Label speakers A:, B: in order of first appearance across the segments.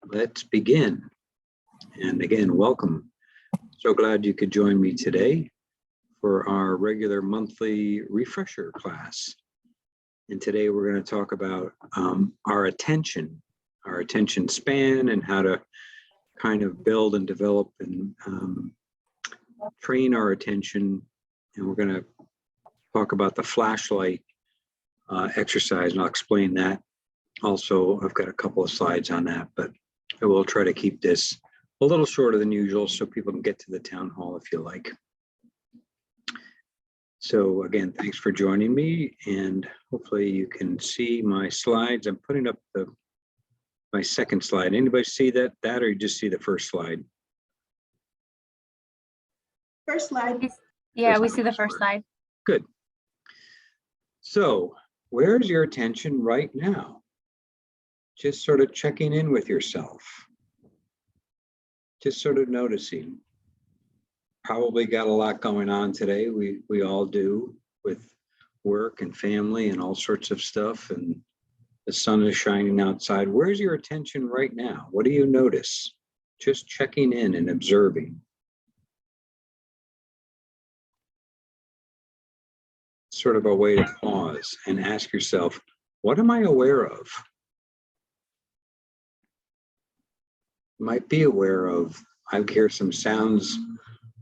A: let's begin. And again, welcome. So glad you could join me today for our regular monthly refresher class. And today we're going to talk about our attention span, and how to kind of build and develop and train our attention. And we're going to talk about the flashlight exercise, and I'll explain that. Also, I've got a couple of slides on that, but I will try to keep this a little shorter than usual so people can get to the town hall if you like. So again, thanks for joining me, and hopefully you can see my slides. I'm putting up my second slide. Anybody see that, or you just see the first slide?
B: First slide.
C: Yeah, we see the first slide.
A: Good. So where's your attention right now? Just sort of checking in with yourself. Just sort of noticing. Probably got a lot going on today. We all do, with work and family and all sorts of stuff, and the sun is shining outside. Where's your attention right now? What do you notice? Just checking in and observing. Sort of a way to pause and ask yourself, what am I aware of? Might be aware of, I hear some sounds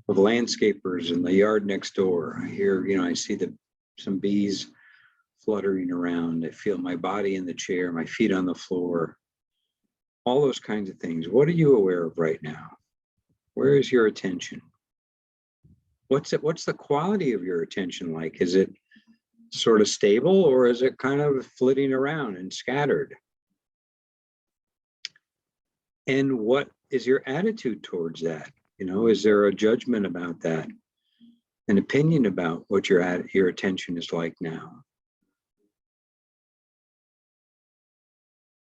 A: of landscapers in the yard next door. I hear, I see some bees fluttering around. I feel my body in the chair, my feet on the floor, all those kinds of things. What are you aware of right now? Where is your attention? What's the quality of your attention like? Is it sort of stable, or is it kind of flitting around and scattered? And what is your attitude towards that? Is there a judgment about that? An opinion about what your attention is like now?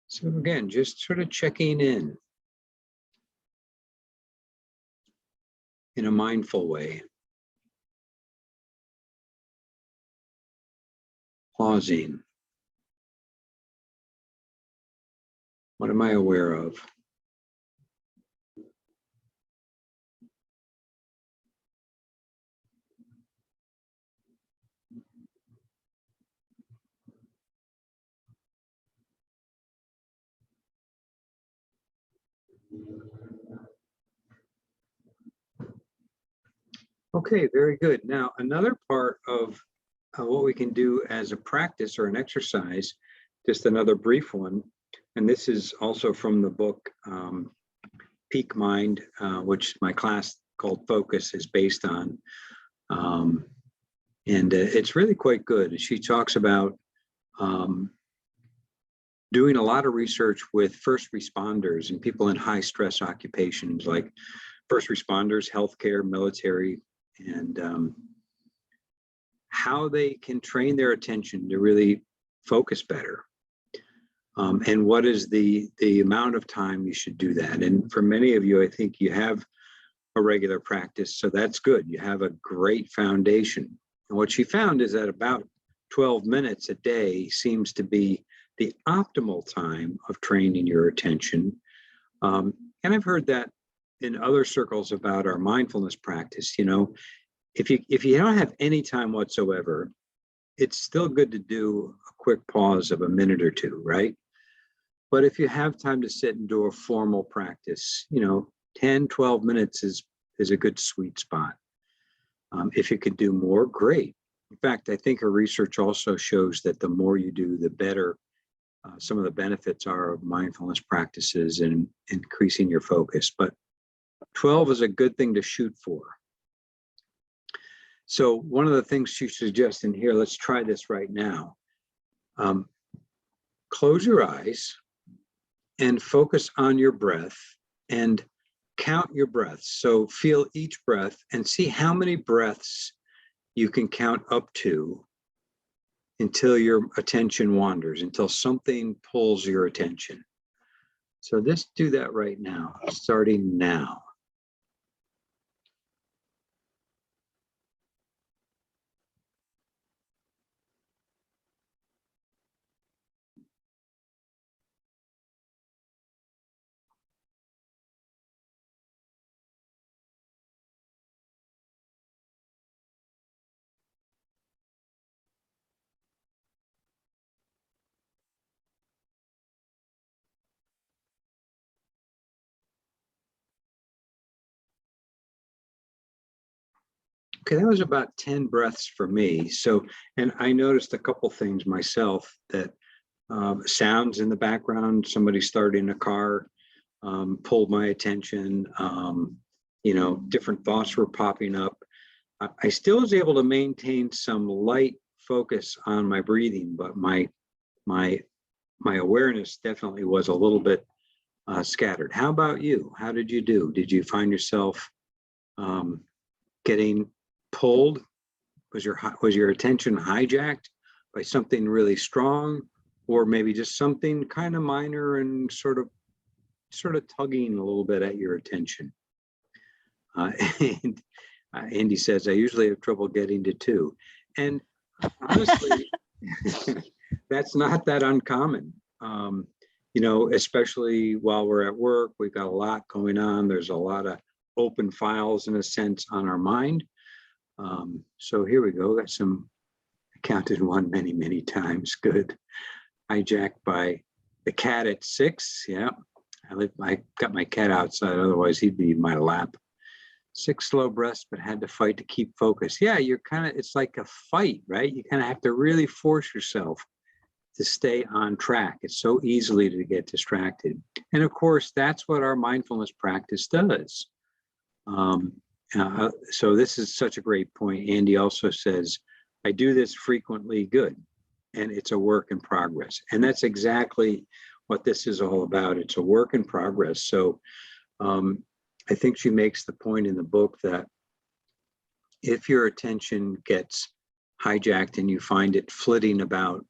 A: So again, just sort of checking in a mindful way. Pausing. What am I aware of? Okay, very good. Now, another part of what we can do as a practice or an exercise, just another brief one, and this is also from the book Peak Mind, which my class called Focus is based on. And it's really quite good. She talks about doing a lot of research with first responders and people in high stress occupations like first responders, healthcare, military, and how they can train their attention to really focus better. And what is the amount of time you should do that? And for many of you, I think you have a regular practice, so that's good. You have a great foundation. And what she found is that about 12 minutes a day seems to be the optimal time of training your attention. And I've heard that in other circles about our mindfulness practice. If you don't have any time whatsoever, it's still good to do a quick pause of a minute or two, right? But if you have time to sit and do a formal practice, 10, 12 minutes is a good sweet spot. If you could do more, great. In fact, I think her research also shows that the more you do, the better some of the benefits are of mindfulness practices and increasing your focus. But 12 is a good thing to shoot for. So one of the things she suggests in here, let's try this right now. Close your eyes and focus on your breath and count your breaths. So feel each breath and see how many breaths you can count up to until your attention wanders, until something pulls your attention. So let's do that right now, starting now. Okay, that was about 10 breaths for me. So, and I noticed a couple things myself that sounds in the background, somebody starting a car, pulled my attention. Different thoughts were popping up. I still was able to maintain some light focus on my breathing, but my awareness definitely was a little bit scattered. How about you? How did you do? Did you find yourself getting pulled? Was your attention hijacked by something really strong, or maybe just something kind of minor and sort of tugging a little bit at your attention? And Andy says, I usually have trouble getting to 2. And honestly, that's not that uncommon. Especially while we're at work, we've got a lot going on. There's a lot of open files, in a sense, on our mind. So here we go. Got some, I counted one many, many times. Good. Hijacked by the cat at 6. Yeah. I got my cat outside. Otherwise he'd be in my lap. 6 slow breaths, but had to fight to keep focus. Yeah. It's like a fight, right? You kind of have to really force yourself to stay on track. It's so easily to get distracted. And of course, that's what our mindfulness practice does. So this is such a great point. Andy also says, I do this frequently. Good. And it's a work in progress. And that's exactly what this is all about. It's a work in progress. So I think she makes the point in the book that if your attention gets hijacked and you find it flitting about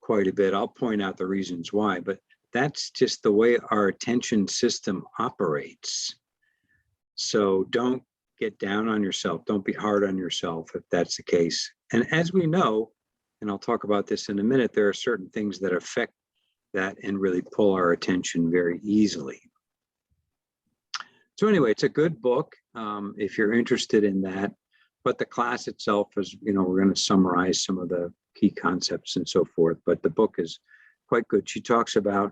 A: quite a bit, I'll point out the reasons why, but that's just the way our attention system operates. So don't get down on yourself. Don't be hard on yourself if that's the case. And as we know, and I'll talk about this in a minute, there are certain things that affect that and really pull our attention very easily. So anyway, it's a good book if you're interested in that. But the class itself is, we're going to summarize some of the key concepts and so forth. But the book is quite good. She talks about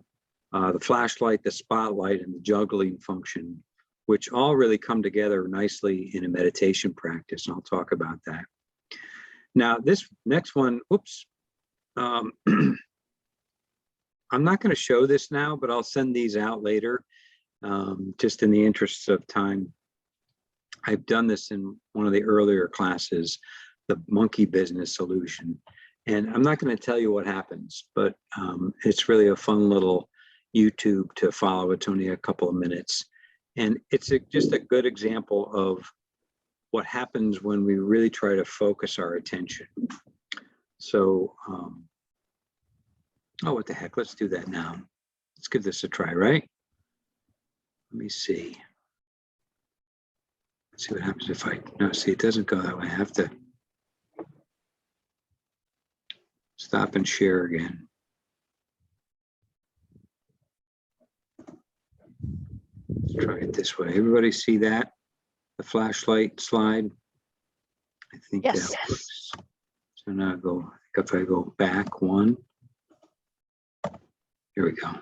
A: the flashlight, the spotlight, and the juggling function, which all really come together nicely in a meditation practice. And I'll talk about that. Now, this next one, I'm not going to show this now, but I'll send these out later, just in the interests of time. I've done this in one of the earlier classes, the monkey business solution. And I'm not going to tell you what happens, but it's really a fun little YouTube to follow. It's only a couple of minutes. And it's just a good example of what happens when we really try to focus our attention. So, what the heck, let's do that now. Let's give this a try, right? Let me see. Let's see what happens if no, see, it doesn't go that way. I have to stop and share again. Let's try it this way. Everybody see that? The flashlight slide? I think
C: Yes.
A: that works. So now if I go back one. Here we go.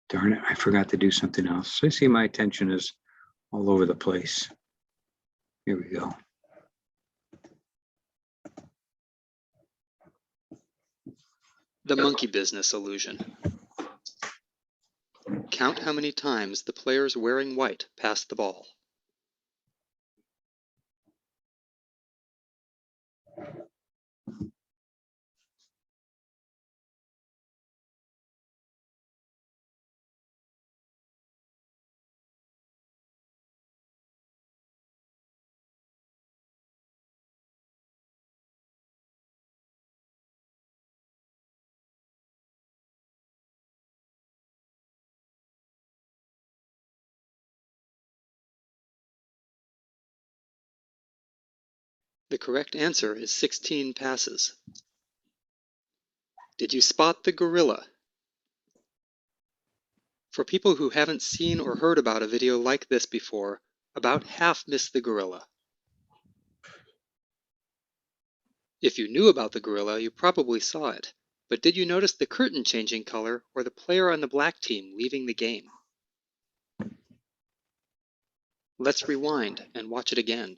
A: Darn it, I forgot to do something else. So I see my attention is all over the place. Here we go.
B: The monkey business illusion. Count how many times the players wearing white pass the ball. The correct answer is 16 passes. Did you spot the gorilla? For people who haven't seen or heard about a video like this before, about half miss the gorilla. If you knew about the gorilla, you probably saw it. But did you notice the curtain changing color or the player on the black team leaving the game? Let's rewind and watch it again.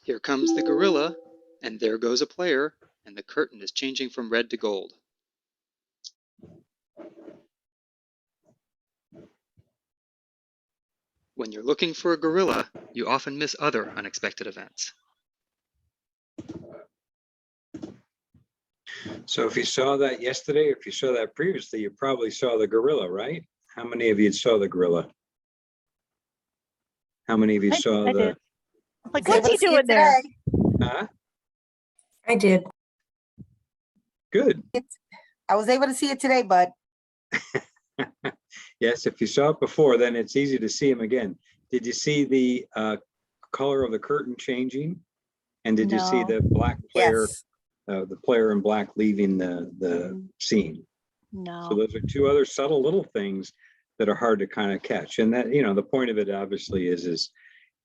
B: Here comes the gorilla, and there goes a player, and the curtain is changing from red to gold. When you're looking for a gorilla, you often miss other unexpected events.
A: So if you saw that yesterday, if you saw that previously, you probably saw the gorilla, right? How many of you saw the gorilla? How many of you saw
D: I
A: the?
D: did. Like,
E: I was
D: what's he
E: able to see
D: doing
E: it
D: there?
E: today.
A: Huh?
E: I did.
A: Good.
E: I was able to see it today, but
A: Yes, if you saw it before, then it's easy to see him again. Did you see the color of the curtain changing? And did you see
D: No.
A: the black player,
E: yes.
A: the player in black leaving the
D: Mhm.
A: scene? So
D: No.
A: those are two other subtle little things that are hard to kind of catch. And that, you know, the point of it obviously is,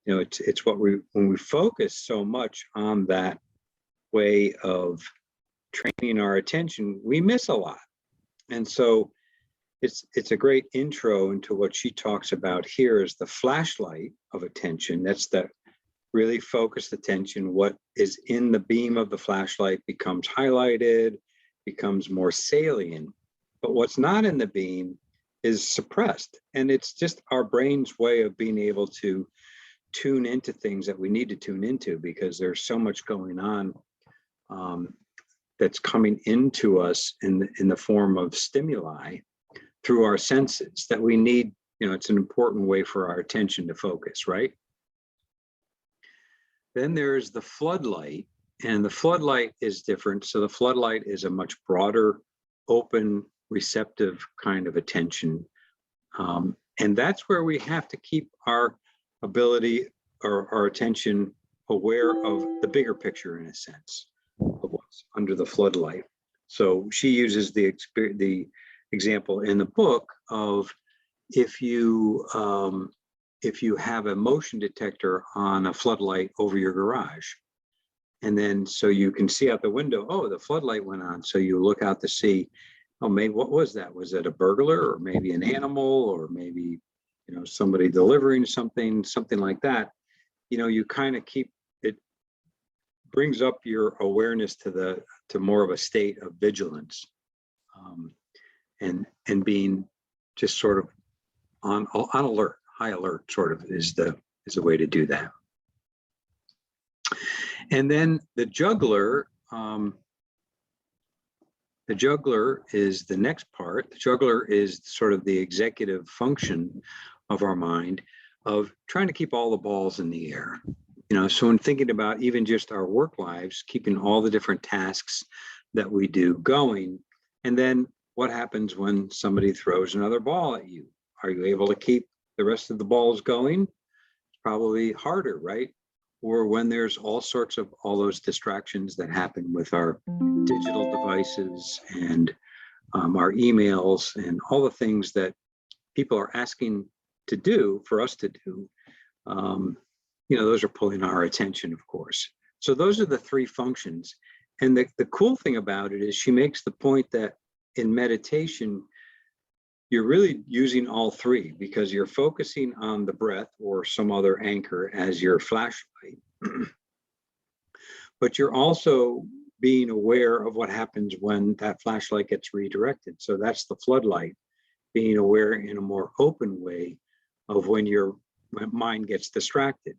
A: you know, it's what when we focus so much on that way of training our attention, we miss a lot. And so it's a great intro into what she talks about here is the flashlight of attention. That's the really focused attention. What is in the beam of the flashlight becomes highlighted, becomes more salient. But what's not in the beam is suppressed. And it's just our brain's way of being able to tune into things that we need to tune into because there's so much going on that's coming into us in the form of stimuli through our senses that we need. You know, it's an important way for our attention to focus, right? Then there's the floodlight, and the floodlight is different. So the floodlight is a much broader, open, receptive kind of attention. And that's where we have to keep our ability or our attention aware of the bigger picture in a sense of what's under the floodlight. So she uses the example in the book of if you have a motion detector on a floodlight over your garage, and then so you can see out the window, oh, the floodlight went on. So you look out to see, oh, maybe what was that? Was it a burglar or maybe an animal or maybe, you know, somebody delivering something like that? You know, you kind of keep it, brings up your awareness to more of a state of vigilance, and being just sort of on alert, high alert sort of is the way to do that. And then the juggler is the next part. The juggler is sort of the executive function of our mind of trying to keep all the balls in the air. You know, so in thinking about even just our work lives, keeping all the different tasks that we do going, and then what happens when somebody throws another ball at you? Are you able to keep the rest of the balls going? It's probably harder, right? Or when there's all those distractions that happen with our digital devices and our emails and all the things that people are asking to do for us to do, you know, those are pulling our attention, of course. So those are the three functions. And the cool thing about it is she makes the point that in meditation, you're really using all three because you're focusing on the breath or some other anchor as your flashlight, but you're also being aware of what happens when that flashlight gets redirected. So that's the floodlight, being aware in a more open way of when your mind gets distracted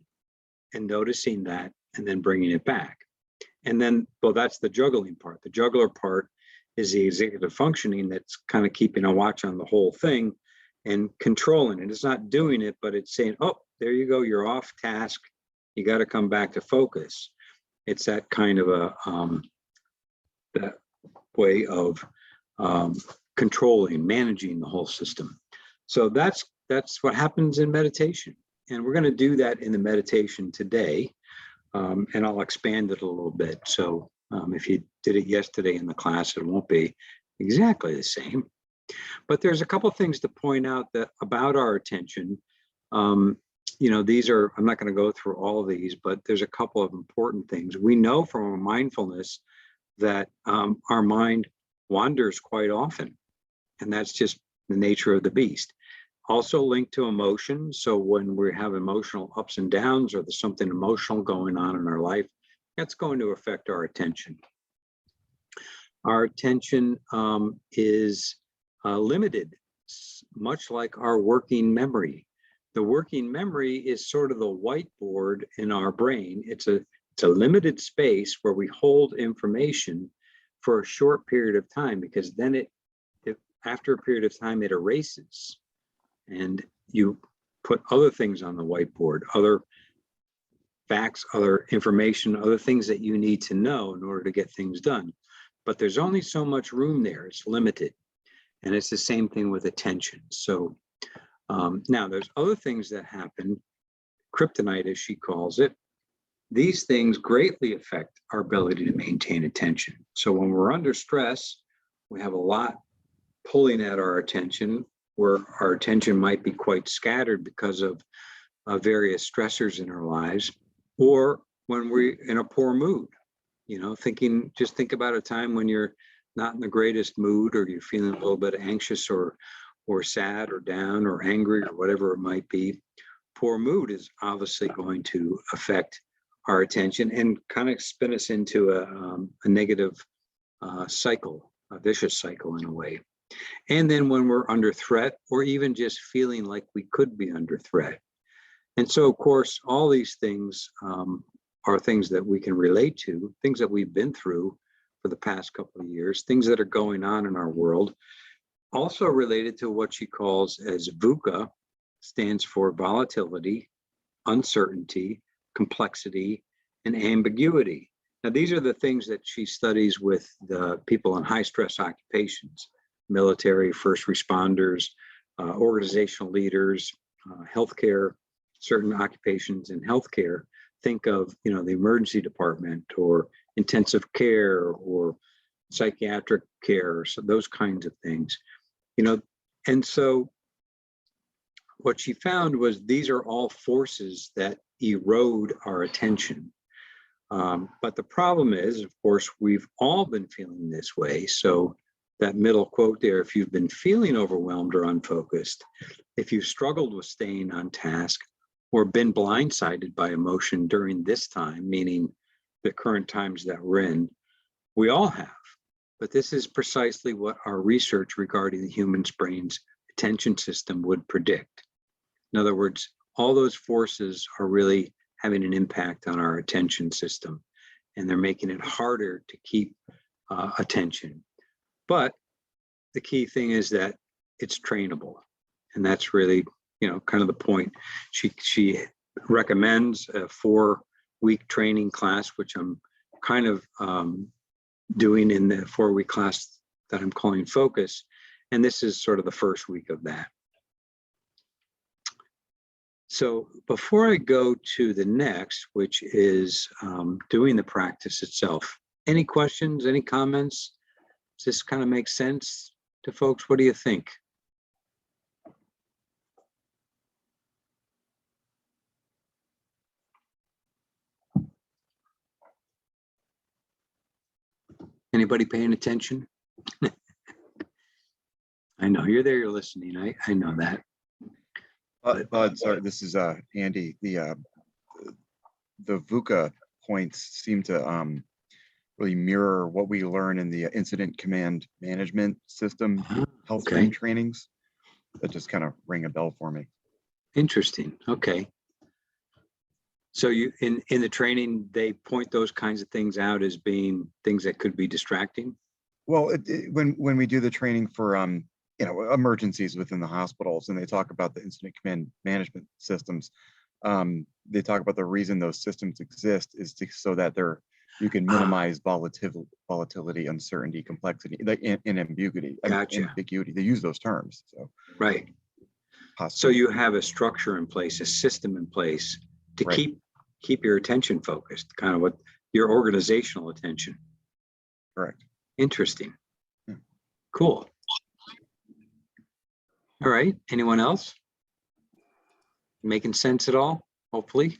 A: and noticing that and then bringing it back. And then, well, that's the juggling part. The juggler part is the executive functioning that's kind of keeping a watch on the whole thing and controlling it. It's not doing it, but it's saying, oh, there you go, you're off task. You got to come back to focus. It's that kind of that way of controlling, managing the whole system. So that's what happens in meditation. And we're going to do that in the meditation today. And I'll expand it a little bit. So if you did it yesterday in the class, it won't be exactly the same. But there's a couple of things to point out that about our attention. You know, these are, I'm not going to go through all of these, but there's a couple of important things. We know from our mindfulness that our mind wanders quite often. And that's just the nature of the beast. Also linked to emotion. So when we have emotional ups and downs, or there's something emotional going on in our life, that's going to affect our attention. Our attention is limited, much like our working memory. The working memory is sort of the whiteboard in our brain. It's a limited space where we hold information for a short period of time, because then after a period of time, it erases, and you put other things on the whiteboard, other facts, other information, other things that you need to know in order to get things done. But there's only so much room there. It's limited. And it's the same thing with attention. So now there's other things that happen, kryptonite, as she calls it. These things greatly affect our ability to maintain attention. So when we're under stress, we have a lot pulling at our attention, where our attention might be quite scattered because of various stressors in our lives, or when we're in a poor mood. You know, just think about a time when you're not in the greatest mood, or you're feeling a little bit anxious or sad or down or angry or whatever it might be. Poor mood is obviously going to affect our attention and kind of spin us into a negative cycle, a vicious cycle in a way. And then when we're under threat, or even just feeling like we could be under threat. And so, of course, all these things are things that we can relate to, things that we've been through for the past couple of years, things that are going on in our world. Also related to what she calls as VUCA, stands for volatility, uncertainty, complexity, and ambiguity. Now, these are the things that she studies with the people in high stress occupations: military, first responders, organizational leaders, healthcare, certain occupations in healthcare. Think of, the emergency department, or intensive care, or psychiatric care, so those kinds of things, And so what she found was these are all forces that erode our attention. But the problem is, of course, we've all been feeling this way. So that middle quote there, if you've been feeling overwhelmed or unfocused, if you've struggled with staying on task, or been blindsided by emotion during this time, meaning the current times that we're in, we all have. But this is precisely what our research regarding the human brain's attention system would predict. In other words, all those forces are really having an impact on our attention system, and they're making it harder to keep attention. But the key thing is that it's trainable, and that's really, kind of the point. She recommends a 4-week training class, which I'm kind of doing in the 4-week class that I'm calling Focus, and this is sort of the first week of that. So before I go to the next, which is doing the practice itself, any questions, any comments? Does this kind of make sense to folks? What do you think? Anybody paying attention? I know you're there, you're listening. I know that.
D: Bud, sorry, this is Andy. The VUCA points seem to really mirror what we learn in the incident command management system health
A: Okay.
D: trainings. That just kind of ring a bell for me.
A: Interesting. Okay. So you in the training, they point those kinds of things out as being things that could be distracting?
D: Well, when we do the training for emergencies within the hospitals, and they talk about the incident command management systems, they talk about the reason those systems exist is so that you can minimize volatility, uncertainty, complexity, and ambiguity.
A: Gotcha.
D: Ambiguity. They use those terms. So
A: Right. So you have a structure in place, a system in place to
D: Right.
A: keep your attention focused, kind of what your organizational attention.
D: Correct.
A: Interesting.
D: Yeah.
A: Cool. All right. Anyone else? Making sense at all? Hopefully.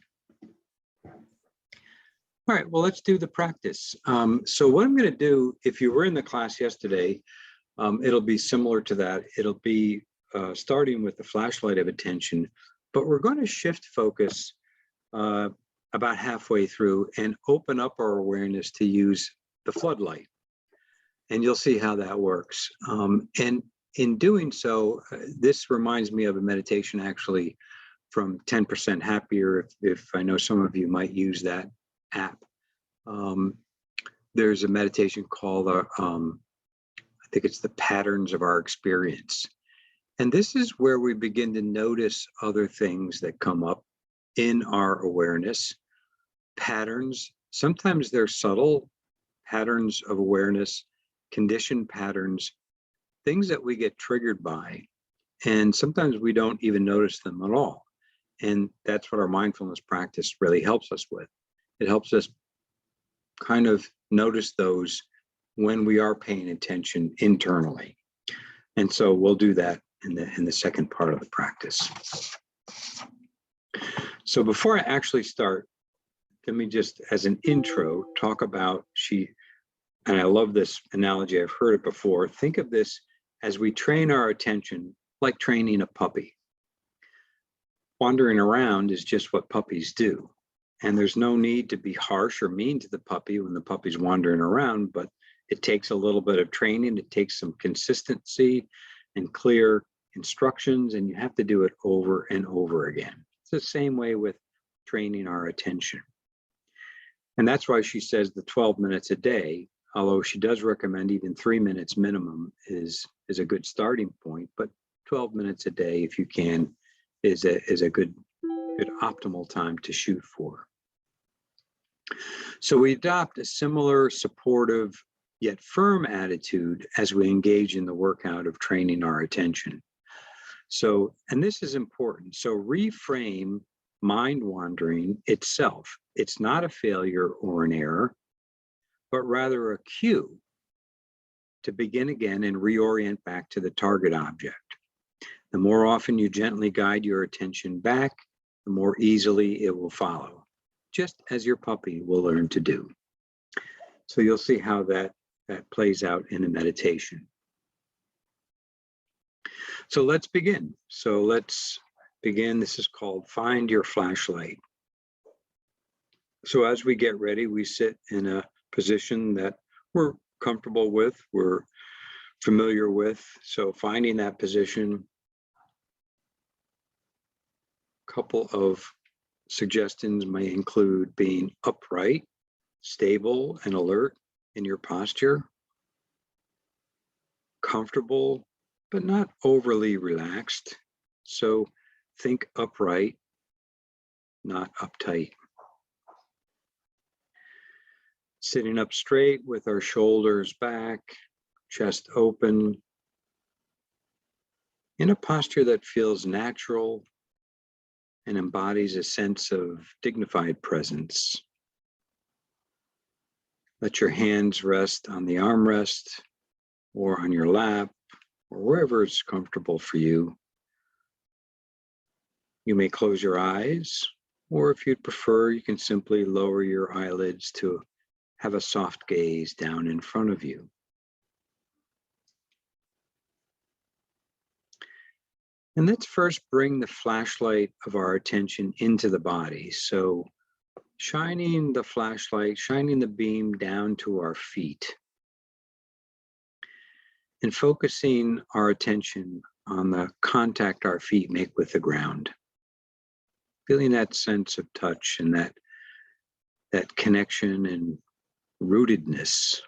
A: All right. Well, let's do the practice. So what I'm going to do, if you were in the class yesterday, It'll be similar to that. It'll be starting with the flashlight of attention, but we're going to shift focus about halfway through and open up our awareness to use the floodlight. And you'll see how that works. And in doing so, this reminds me of a meditation actually from 10% Happier, if I know some of you might use that app. There's a meditation called, I think it's the patterns of our experience. And this is where we begin to notice other things that come up in our awareness. Patterns, sometimes they're subtle patterns of awareness, conditioned patterns, things that we get triggered by. And sometimes we don't even notice them at all. And that's what our mindfulness practice really helps us with. It helps us kind of notice those when we are paying attention internally. And so we'll do that in the second part of the practice. So before I actually start, let me just, as an intro, talk about and I love this analogy, I've heard it before. Think of this as we train our attention like training a puppy. Wandering around is just what puppies do. And there's no need to be harsh or mean to the puppy when the puppy's wandering around, but it takes a little bit of training. It takes some consistency and clear instructions, and you have to do it over and over again. It's the same way with training our attention. And that's why she says the 12 minutes a day, although she does recommend even 3 minutes minimum is a good starting point, but 12 minutes a day, if you can, is a good optimal time to shoot for. So we adopt a similar supportive yet firm attitude as we engage in the workout of training our attention. So, and this is important. So reframe mind wandering itself. It's not a failure or an error, but rather a cue to begin again and reorient back to the target object. The more often you gently guide your attention back, the more easily it will follow, just as your puppy will learn to do. So you'll see how that plays out in a meditation. So let's begin. This is called Find Your Flashlight. So as we get ready, we sit in a position that we're comfortable with, we're familiar with. So finding that position. Couple of suggestions may include being upright, stable, and alert in your posture, comfortable, but not overly relaxed. So think upright, not uptight. Sitting up straight with our shoulders back, chest open, in a posture that feels natural and embodies a sense of dignified presence. Let your hands rest on the armrest or on your lap or wherever it's comfortable for you. You may close your eyes, or if you'd prefer, you can simply lower your eyelids to have a soft gaze down in front of you. And let's first bring the flashlight of our attention into the body. So shining the flashlight, shining the beam down to our feet, and focusing our attention on the contact our feet make with the ground. Feeling that sense of touch and that connection and rootedness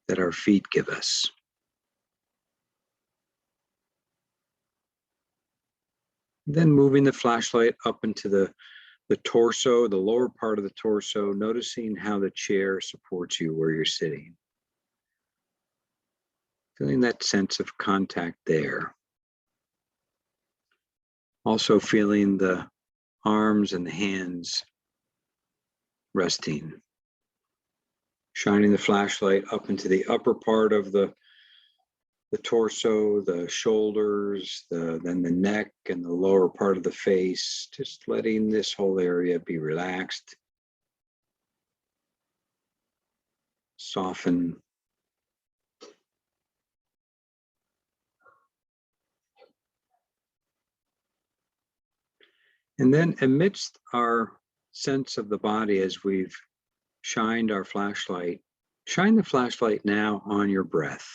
A: that our feet give us. Then moving the flashlight up into the torso, the lower part of the torso, noticing how the chair supports you where you're sitting. Feeling that sense of contact there. Also feeling the arms and the hands resting. Shining the flashlight up into the upper part of the torso, the shoulders, then the neck and the lower part of the face, just letting this whole area be relaxed, soften. And then amidst our sense of the body as we've shined our flashlight, shine the flashlight now on your breath,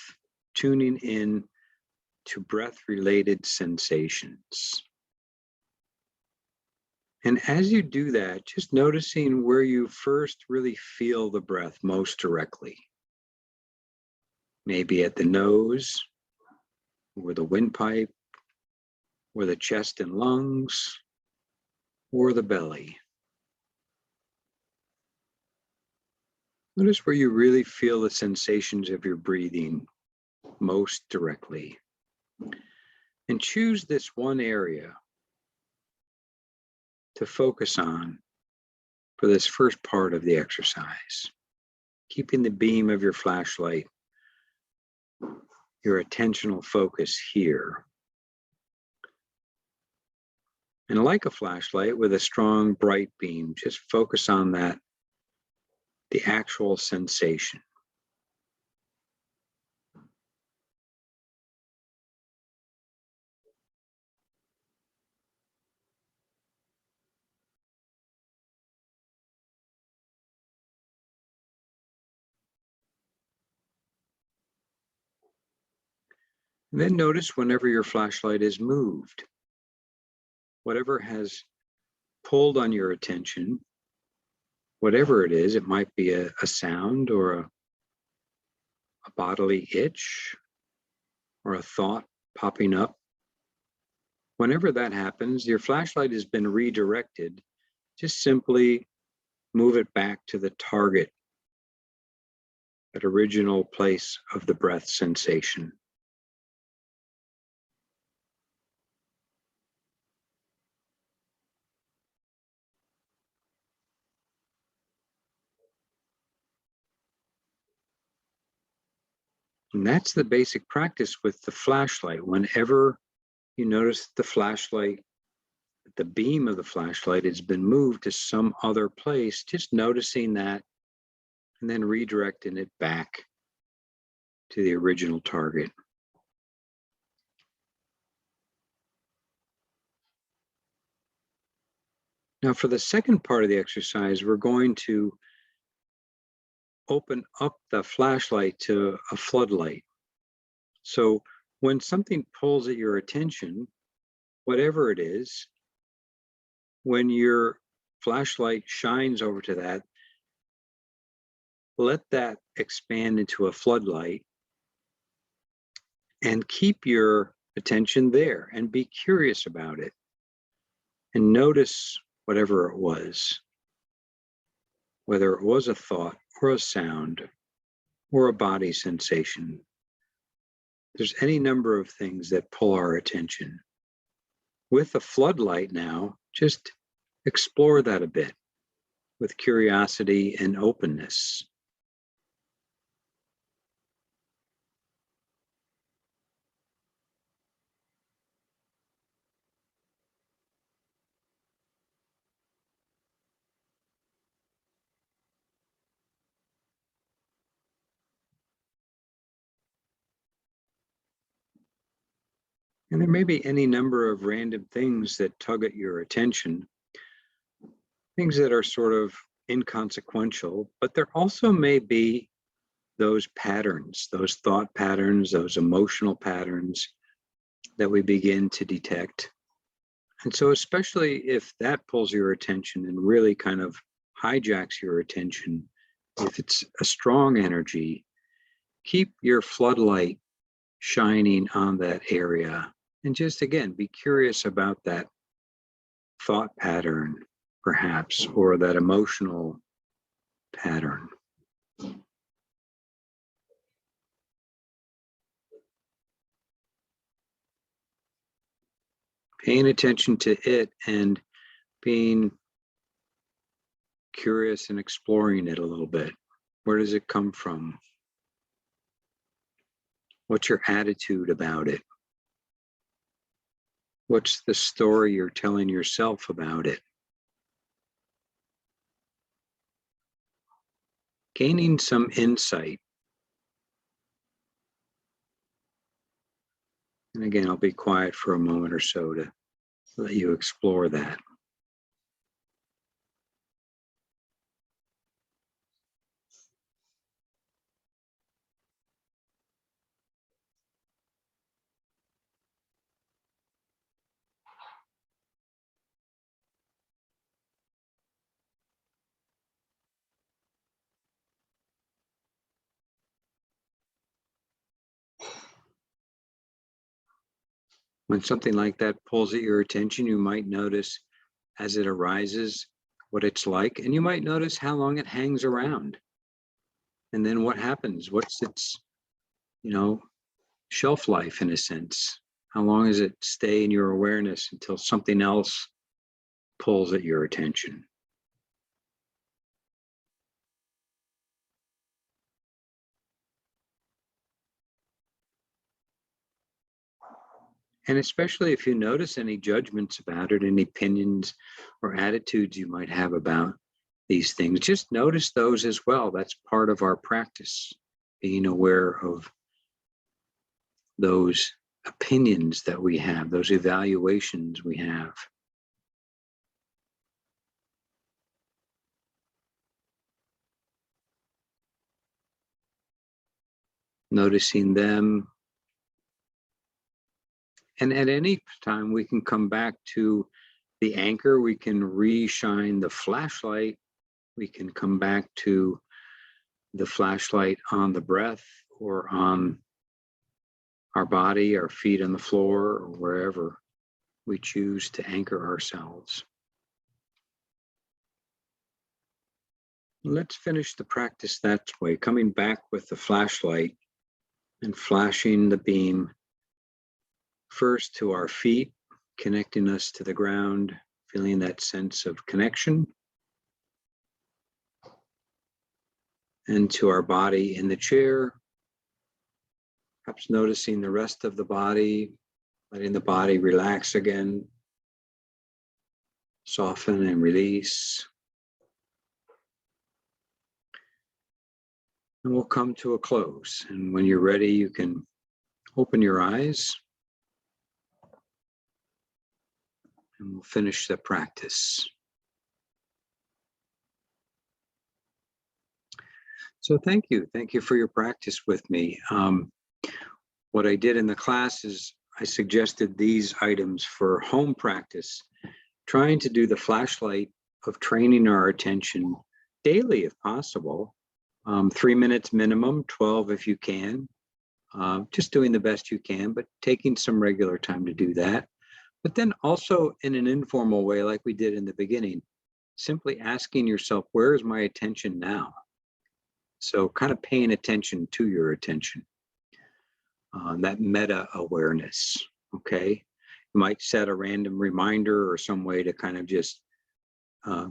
A: tuning in to breath-related sensations. And as you do that, just noticing where you first really feel the breath most directly. Maybe at the nose, or the windpipe, or the chest and lungs, or the belly. Notice where you really feel the sensations of your breathing most directly. And choose this one area to focus on for this first part of the exercise. Keeping the beam of your flashlight, your attentional focus here. And like a flashlight with a strong, bright beam, just focus on that, the actual sensation. And then notice whenever your flashlight is moved, whatever has pulled on your attention, whatever it is, it might be a sound or a bodily itch or a thought popping up. Whenever that happens, your flashlight has been redirected. Just simply move it back to the target, that original place of the breath sensation. And that's the basic practice with the flashlight. Whenever you notice the flashlight, the beam of the flashlight has been moved to some other place, just noticing that and then redirecting it back to the original target. Now, for the second part of the exercise, we're going to open up the flashlight to a floodlight. So when something pulls at your attention, whatever it is, when your flashlight shines over to that, let that expand into a floodlight and keep your attention there and be curious about it and notice whatever it was, whether it was a thought or a sound or a body sensation. There's any number of things that pull our attention. With a floodlight now, just explore that a bit with curiosity and openness. And there may be any number of random things that tug at your attention, things that are sort of inconsequential, but there also may be those patterns, those thought patterns, those emotional patterns that we begin to detect. And so especially if that pulls your attention and really kind of hijacks your attention, if it's a strong energy, keep your floodlight shining on that area. And just again, be curious about that thought pattern, perhaps, or that emotional pattern. Paying attention to it and being curious and exploring it a little bit. Where does it come from? What's your attitude about it? What's the story you're telling yourself about it? Gaining some insight. And again, I'll be quiet for a moment or so to let you explore that. When something like that pulls at your attention, you might notice as it arises what it's like, and you might notice how long it hangs around. And then what happens? What's its, shelf life in a sense? How long does it stay in your awareness until something else pulls at your attention? And especially if you notice any judgments about it, any opinions or attitudes you might have about these things, just notice those as well. That's part of our practice, being aware of those opinions that we have, those evaluations we have. Noticing them. And at any time, we can come back to the anchor. We can re-shine the flashlight. We can come back to the flashlight on the breath or on our body, our feet on the floor, or wherever we choose to anchor ourselves. Let's finish the practice that way, coming back with the flashlight and flashing the beam first to our feet, connecting us to the ground, feeling that sense of connection, and to our body in the chair, perhaps noticing the rest of the body, letting the body relax again, soften and release. And we'll come to a close. And when you're ready, you can open your eyes. And we'll finish the practice. So thank you. Thank you for your practice with me. What I did in the class is I suggested these items for home practice, trying to do the flashlight of training our attention daily if possible. 3 minutes minimum, 12 if you can. Just doing the best you can, but taking some regular time to do that. But then also in an informal way, like we did in the beginning, simply asking yourself, where is my attention now? So kind of paying attention to your attention, that meta awareness, okay? You might set a random reminder or some way to kind of just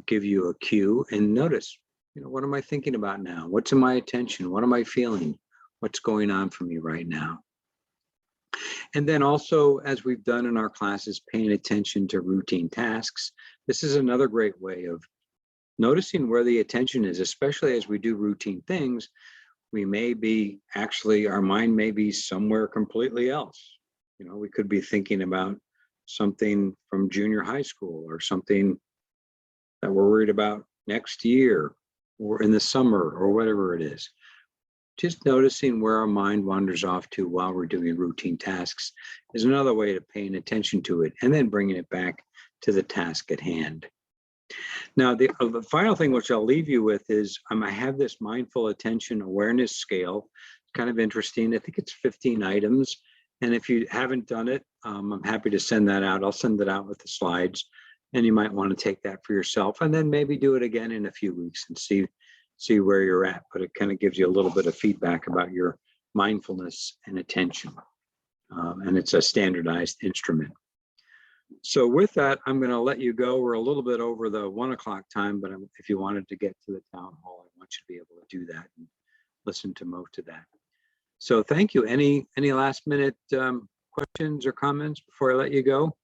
A: give you a cue and notice, what am I thinking about now? What's in my attention? What am I feeling? What's going on for me right now? And then also, as we've done in our classes, paying attention to routine tasks. This is another great way of noticing where the attention is, especially as we do routine things. We may be our mind may be somewhere completely else. We could be thinking about something from junior high school or something that we're worried about next year or in the summer or whatever it is. Just noticing where our mind wanders off to while we're doing routine tasks is another way of paying attention to it and then bringing it back to the task at hand. Now, the final thing which I'll leave you with is I have this mindful attention awareness scale. It's kind of interesting. I think it's 15 items. And if you haven't done it, I'm happy to send that out. I'll send it out with the slides. And you might want to take that for yourself and then maybe do it again in a few weeks and see where you're at. But it kind of gives you a little bit of feedback about your mindfulness and attention. And it's a standardized instrument. So with that, I'm going to let you go. We're a little bit over the 1 o'clock time, but if you wanted to get to the town hall, I want you to be able to do that and listen to most of that. So thank you. Any last minute questions or comments before I let you go?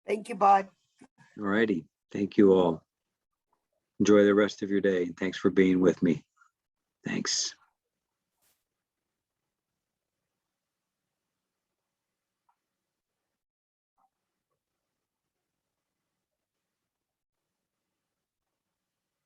E: Thank you, Bud.
A: All righty. Thank you all. Enjoy the rest of your day. And thanks for being with me. Thanks.